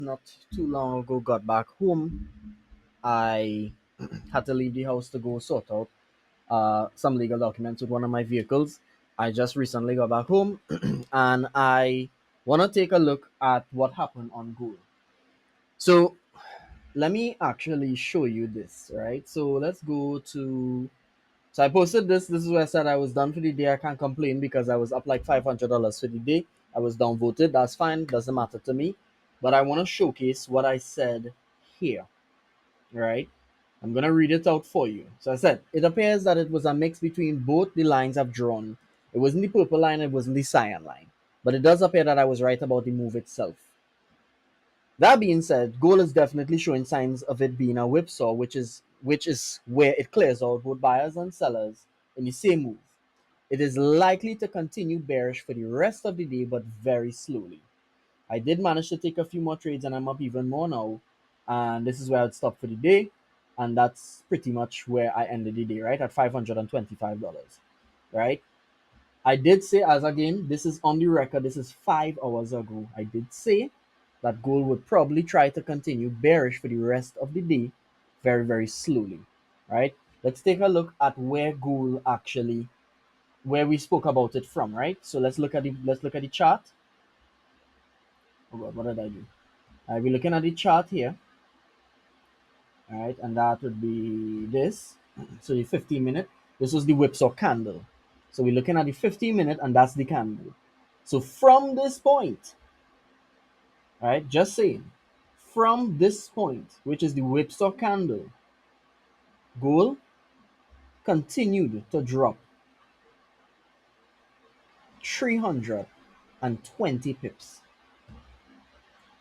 Not too long ago, got back home. I had to leave the house to go sort out some legal documents with one of my vehicles. I just recently got back home and I want to take a look at what happened on Google. So let me actually show you this, right? So let's go to. So I posted this. This is where I said I was done for the day. I can't complain because I was up like $500 for the day. I was downvoted. That's fine. Doesn't matter to me. But I want to showcase what I said here, right? I'm going to read it out for you. So I said, it appears that it was a mix between both the lines I've drawn. It wasn't the purple line, it wasn't the cyan line. But it does appear that I was right about the move itself. That being said, gold is definitely showing signs of it being a whipsaw, which is where it clears out both buyers and sellers in the same move. It is likely to continue bearish for the rest of the day, but very slowly. I did manage to take a few more trades and I'm up even more now. And this is where I'd stop for the day. And that's pretty much where I ended the day, right? At $525, right? I did say, as again, this is on the record, this is 5 hours ago. I did say that gold would probably try to continue bearish for the rest of the day very, very slowly, right? Let's take a look at where gold actually, where we spoke about it from, right? So let's look at the chart. Oh God, what did I do? We're looking at the chart here, all right, and that would be this. So the 15-minute, this was the whipsaw candle. So we're looking at the 15-minute, and that's the candle. So from this point, all right, just saying, from this point, which is the whipsaw candle, gold continued to drop 320 pips.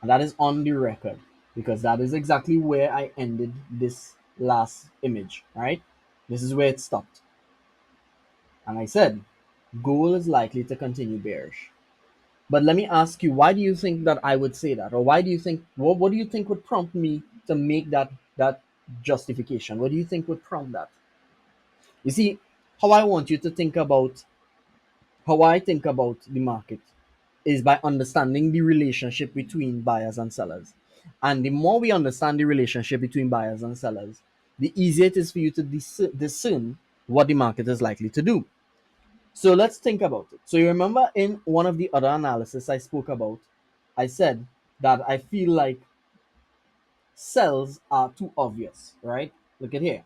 And that is on the record because that is exactly where I ended this last image, right? This is where it stopped. And I said, gold is likely to continue bearish. But let me ask you, why do you think that I would say that? Or why do you think, what do you think would prompt me to make that justification? What do you think would prompt that? You see, how I want you to think about, how I think about the market is by understanding the relationship between buyers and sellers. And the more we understand the relationship between buyers and sellers, the easier it is for you to discern what the market is likely to do. So let's think about it. So you remember in one of the other analysis I spoke about, I said that I feel like sells are too obvious, right? Look at here.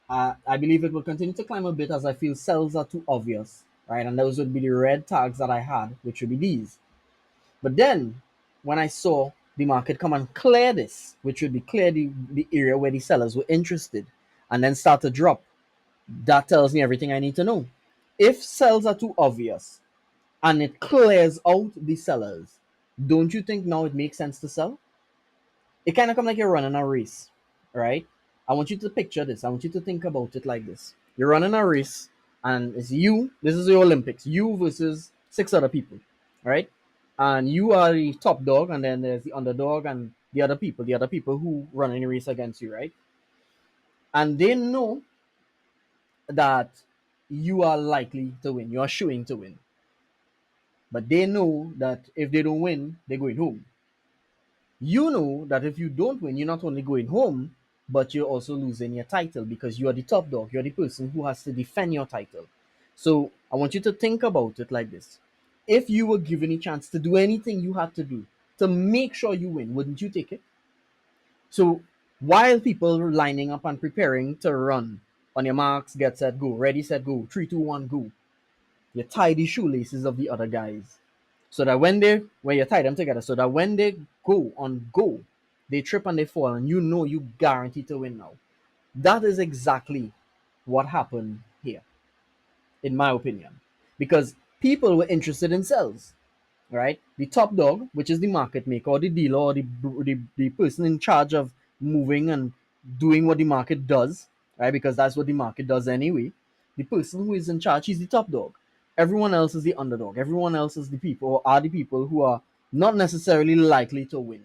I believe it will continue to climb a bit as I feel sells are too obvious, right? And those would be the red tags that I had, which would be these. But then when I saw the market come and clear this, which would be clear the area where the sellers were interested, and then start to drop, that tells me everything I need to know. If sells are too obvious and it clears out the sellers, don't you think now it makes sense to sell? It kind of come like you're running a race, right? I want you to picture this. I want you to think about it like this. You're running a race, and it's you. This is the Olympics. You versus six other people, right? And you are the top dog, and then there's the underdog and the other people who run any race against you, right? And they know that you are likely to win. You are shooing to win. But they know that if they don't win, they're going home. You know that if you don't win, you're not only going home, but you're also losing your title because you are the top dog. You're the person who has to defend your title. So I want you to think about it like this. If you were given a chance to do anything you had to do to make sure you win, wouldn't you take it? So while people are lining up and preparing to run on your marks, get set, go, ready, set, go, three, two, one, go, you tie the shoelaces of the other guys so that when you tie them together, so that when they go, they trip and they fall, and you know you guarantee to win now. That is exactly what happened here, in my opinion, because people were interested in sales, right? The top dog, which is the market maker or the dealer or the person in charge of moving and doing what the market does, right? Because that's what the market does anyway. The person who is in charge, he's the top dog. Everyone else is the underdog. Everyone else is the people or are the people who are not necessarily likely to win.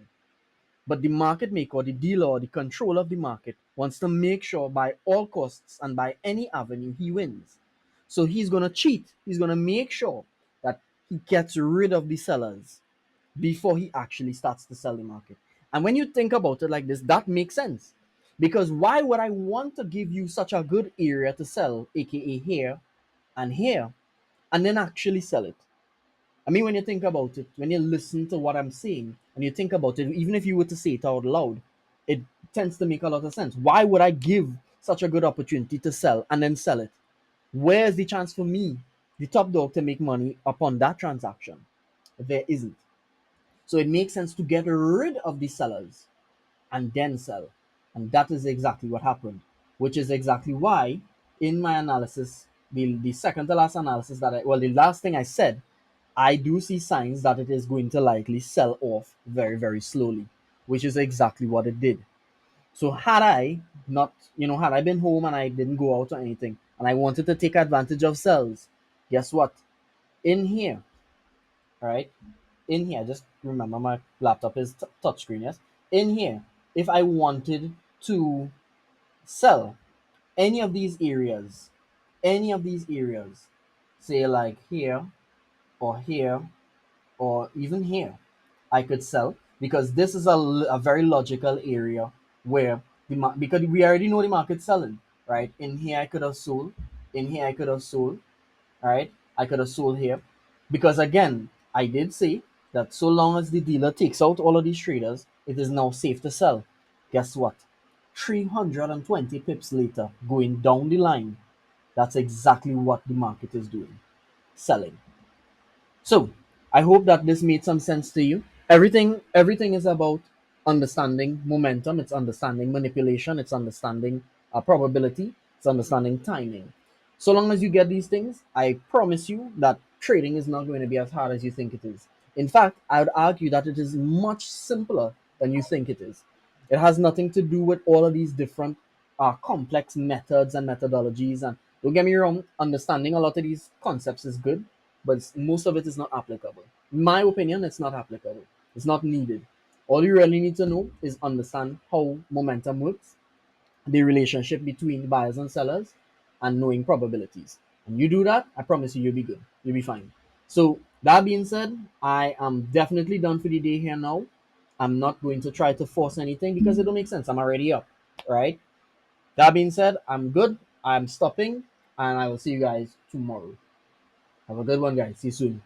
But the market maker, or the dealer, or the controller of the market wants to make sure by all costs and by any avenue he wins. So he's going to cheat. He's going to make sure that he gets rid of the sellers, before he actually starts to sell the market. And when you think about it like this, that makes sense. Because why would I want to give you such a good area to sell, aka here, and then actually sell it? I mean, when you think about it, when you listen to what I'm saying and you think about it, even if you were to say it out loud, it tends to make a lot of sense. Why would I give such a good opportunity to sell and then sell it? Where's the chance for me, the top dog, to make money upon that transaction? There isn't. So it makes sense to get rid of the sellers and then sell. And that is exactly what happened, which is exactly why in my analysis, the second to last analysis the last thing I said, I do see signs that it is going to likely sell off very, very slowly, which is exactly what it did. So had I not, had I been home and I didn't go out or anything, and I wanted to take advantage of sells, guess what? In here, all right, in here, just remember my laptop is touchscreen, yes? In here, if I wanted to sell any of these areas, say like or here or even here, I could sell because this is a very logical area where because we already know the market's selling, right? In here I could have sold, in here I could have sold, right? I could have sold here because again, I did say that so long as the dealer takes out all of these traders, it is now safe to sell. Guess what? 320 pips later, going down the line, that's exactly what the market is doing, selling. So I hope that this made some sense to you. Everything is about understanding momentum. It's understanding manipulation. It's understanding probability. It's understanding timing. So long as you get these things, I promise you that trading is not going to be as hard as you think it is. In fact, I would argue that it is much simpler than you think it is. It has nothing to do with all of these different complex methods and methodologies. And don't get me wrong, understanding a lot of these concepts is good, but most of it is not applicable. In my opinion, it's not applicable. It's not needed. All you really need to know is understand how momentum works, the relationship between buyers and sellers, and knowing probabilities. And you do that, I promise you, you'll be good. You'll be fine. So that being said, I am definitely done for the day here now. I'm not going to try to force anything because it don't make sense. I'm already up, right? That being said, I'm good. I'm stopping, and I will see you guys tomorrow. Have a good one, guys. See you soon.